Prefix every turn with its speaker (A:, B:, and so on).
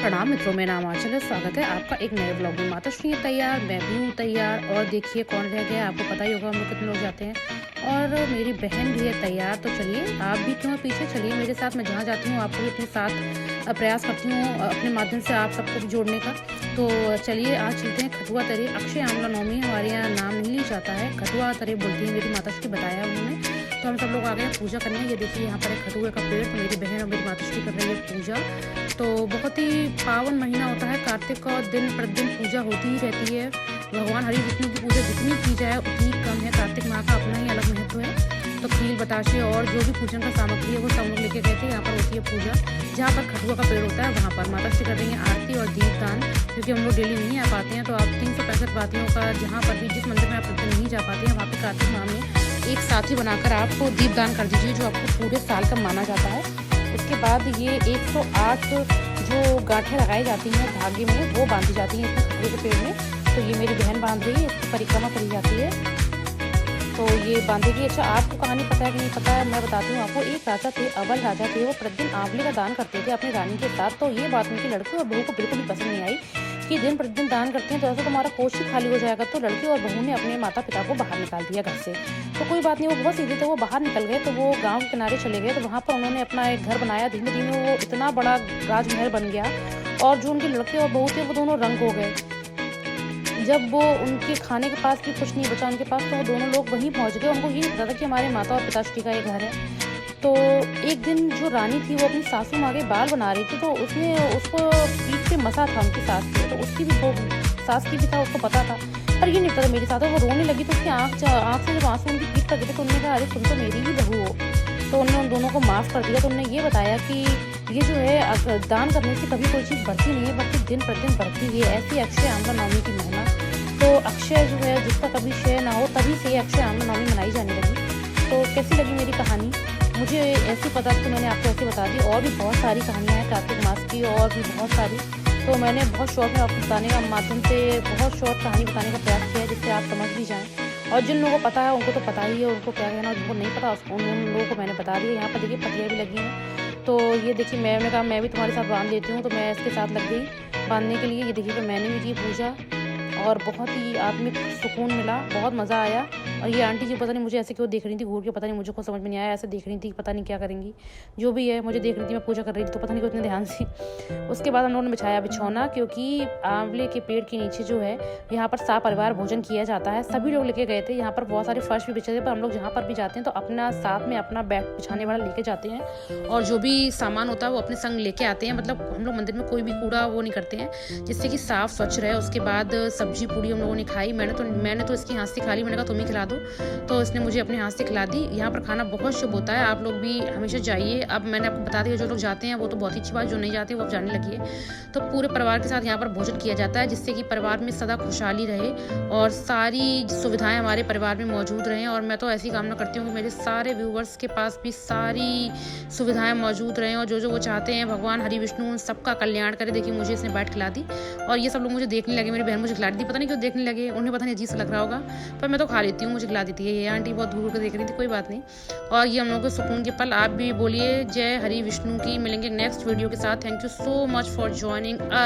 A: प्रणाम मित्रों, मेरा नाम आंचल है। स्वागत है आपका एक नए ब्लॉग में। माताश्री है तैयार, मैं भी हूँ तैयार। और देखिए कौन रह गया, आपको पता ही होगा हम लोग कितने लोग जाते हैं। और मेरी बहन भी है तैयार। तो चलिए, आप भी क्यों पीछे, चलिए मेरे साथ। मैं जहाँ जाती हूँ आपको भी अपने साथ प्रयास करती हूँ अपने माध्यम से आप सबको भी जोड़ने का। तो चलिए आज चलते हैं खटुआ तरे। अक्षय आमला नवमी हमारे यहाँ नाम नहीं लिया जाता है, खटुआ तरे बोलती है मेरी माताश्री, बताया उन्होंने। तो हम सब लोग आ गए पूजा करने। ये देखिए यहाँ पर है खटुए का पेड़। तो मेरी बहन और मेरी माताश्री कर रही है पूजा। तो बहुत ही पावन महीना होता है कार्तिक का। दिन प्रतिदिन पूजा होती ही रहती है। भगवान हरि विष्णु की पूजा जितनी की जाए उतनी कम है। कार्तिक माह का अपना ही अलग महत्व है। तो खील बताशे और जो भी पूजन का सामग्री है वो सब लोग लेके गए थे। यहाँ पर होती है पूजा, जहाँ पर खटुआ का पेड़ होता है वहाँ पर माताश्री कर रही है आरती और दीपदान। क्योंकि हम लोग डेली नहीं आ पाते हैं, तो आप 365 बातियों का जहाँ पर भी जिस मंदिर में आप प्रतिदिन नहीं जा पाते हैं वहाँ पर कार्तिक माह में एक साथी बनाकर आप दीपदान कर दीजिए, जो आपको पूरे साल का माना जाता है। उसके बाद ये 108 जो गांठें लगाई जाती हैं धागे में, वो बांधी जाती हैं इसमें खटुए के पेड़ में। तो ये मेरी बहन बांध रही है, इसकी परिक्रमा करी जाती है। तो ये बांधेगी। अच्छा, आपको कहानी पता है कि नहीं पता है, मैं बताती हूँ आपको। एक राजा थे, अवल राजा थे। वो प्रतिदिन आंवले का दान करते थे अपनी रानी के साथ। तो ये बात उनकी लड़की और बहू को बिल्कुल भी पसंद नहीं आई कि दिन प्रतिदिन दान करते हैं तो ऐसा तुम्हारा कोष ही खाली हो जाएगा। तो लड़की और बहू ने अपने माता पिता को बाहर निकाल दिया घर से। तो कोई बात नहीं, वो बहुत सीधे थे, वो बाहर निकल गए। तो वो गाँव के किनारे चले गए। तो वहाँ पर उन्होंने अपना एक घर बनाया। धीमे धीमे वो इतना बड़ा राजमहल बन गया। और जो उनके लड़के और बहू थे वो दोनों रंग हो गए। जब वो उनके खाने के पास भी कुछ नहीं बचा उनके पास, तो वो दोनों लोग वहीं पहुंच गए। उनको ये नहीं पता था कि हमारे माता और पिताश्री का ये घर है। तो एक दिन जो रानी थी वो अपनी सासू माँ के बाल बना रही थी। तो उसने उसको पीठ पे मसा था उनकी सास के। तो उसकी भी सास की भी था, उसको पता था, पर ये नहीं पता मेरी सास। वो रोने लगी तो उसकी आँख से जब आंसू उनकी पीठ पर गिरे तो उन्होंने कहा, अरे तुम तो मेरी ही बहू हो। तो उन्होंने उन दोनों को माफ़ कर दिया। तो उन्होंने ये बताया कि ये जो है दान करने से कभी कोई चीज़ बढ़ती नहीं है, बल्कि दिन प्रतिदिन बढ़ती है। ऐसी अक्षय आमला नवमी की महिमा। तो अक्षय जो है, जिसका कभी क्षय ना हो, तभी से अक्षय आमला नवमी मनाई जाने लगी। तो कैसी लगी मेरी कहानी? मुझे ऐसी पता तो मैंने आपको ऐसे बता दी। और भी बहुत सारी कहानियाँ हैं कार्तिक मास की, और भी बहुत सारी। तो मैंने बहुत शॉर्ट में आपको बताने का माध्यम से बहुत शॉर्ट कहानी बताने का प्रयास किया है, जिससे आप समझ भी जाएँ। और जिन लोगों को पता है उनको तो पता ही है, उनको क्या कहना। जिनको नहीं पता उन लोगों को मैंने बता दिया। यहाँ पर देखिए पटिया भी लगी हैं। तो ये देखिए, मैंने कहा मैं भी तुम्हारे साथ बांध लेती हूँ। तो मैं इसके साथ लग गई बांधने के लिए। ये देखिए कि मैंने भी की पूजा और बहुत ही आत्मिक सुकून मिला, बहुत मज़ा आया। और ये आंटी जी पता नहीं मुझे ऐसे क्यों देख रही थी घूर के, पता नहीं, मुझे कुछ समझ में नहीं आया। ऐसे देख रही थी, पता नहीं क्या करेंगी। जो भी है, मुझे देख रही थी, मैं पूजा कर रही थी, तो पता नहीं क्यों इतने ध्यान से। उसके बाद हम लोगों ने बिछाया बिछौना, क्योंकि आंवले के पेड़ के नीचे जो है यहाँ पर परिवार भोजन किया जाता है। सभी लोग लेके गए थे। यहाँ पर बहुत सारे फर्श भी बिछे थे, पर हम लोग जहाँ पर भी जाते हैं तो अपना साथ में अपना बैग बिछाने वाला लेके जाते हैं। और जो भी सामान होता है वो अपने संग लेके आते हैं। मतलब हम लोग मंदिर में कोई भी कूड़ा वो नहीं करते हैं, जिससे कि साफ स्वच्छ रहे। उसके बाद सब्जी पूड़ी हम लोगों ने खाई। मैंने तो इसकी हाथ से खा ली। मैंने कहा तुम ही खिला दो, तो इसने मुझे अपने हाथ से खिला दी। यहाँ पर खाना बहुत शुभ होता है, आप लोग भी हमेशा जाइए। अब मैंने आपको बता दिया, जो लोग जाते हैं वो तो बहुत ही अच्छी बात, जो नहीं जाते वो अब जाने लगी है। तो पूरे परिवार के साथ यहाँ पर भोजन किया जाता है, जिससे कि परिवार में सदा खुशहाली रहे और सारी सुविधाएं हमारे परिवार में मौजूद रहें। और मैं तो ऐसी कामना करती हूँ कि मेरे सारे व्यूवर्स के पास भी सारी सुविधाएं मौजूद रहें, और जो वो चाहते हैं भगवान हरि विष्णु उन सबका कल्याण करे। देखिए मुझे इसने बैठ खिला दी, और ये सब लोग मुझे देखने लगे। मेरी बहन मुझे खिला दी, पता नहीं क्यों देखने लगे, उन्हें पता नहीं अजीब सा लग रहा होगा, पर मैं तो खा लेती हूँ, मुझे खिला देती है। ये आंटी बहुत दूर देख रही थी, कोई बात नहीं। और ये हम लोगों के सुकून के पल। आप भी बोलिए जय हरि विष्णु की। मिलेंगे नेक्स्ट वीडियो के साथ। Thank you so much for joining.